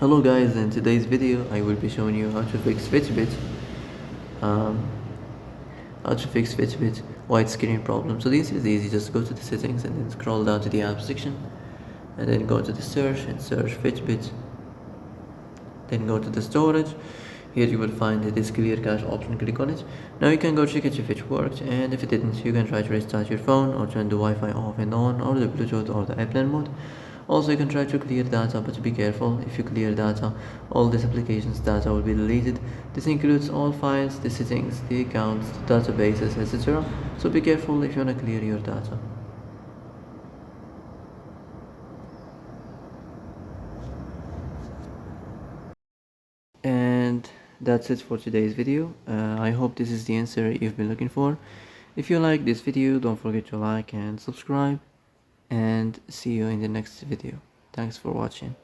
Hello guys, in today's video I will be showing you how to fix Fitbit um, white screen problem. So this is easy, just go to the settings and then scroll down to the app section and then go to the search and search Fitbit, then go to the storage. Here you will find this clear cache option, click on it. Now you can go check it if it worked, and if it didn't you can try to restart your phone or turn the Wi-Fi off and on, or the Bluetooth or the airplane mode. Also you can try to clear data, but be careful. If you clear data, all this application's data will be deleted. This includes all files, the settings, the accounts, the databases, etc. So be careful if you want to clear your data. And that's it for today's video. I hope this is the answer you've been looking for. If you like this video, don't forget to like and subscribe, and see you in the next video. Thanks for watching.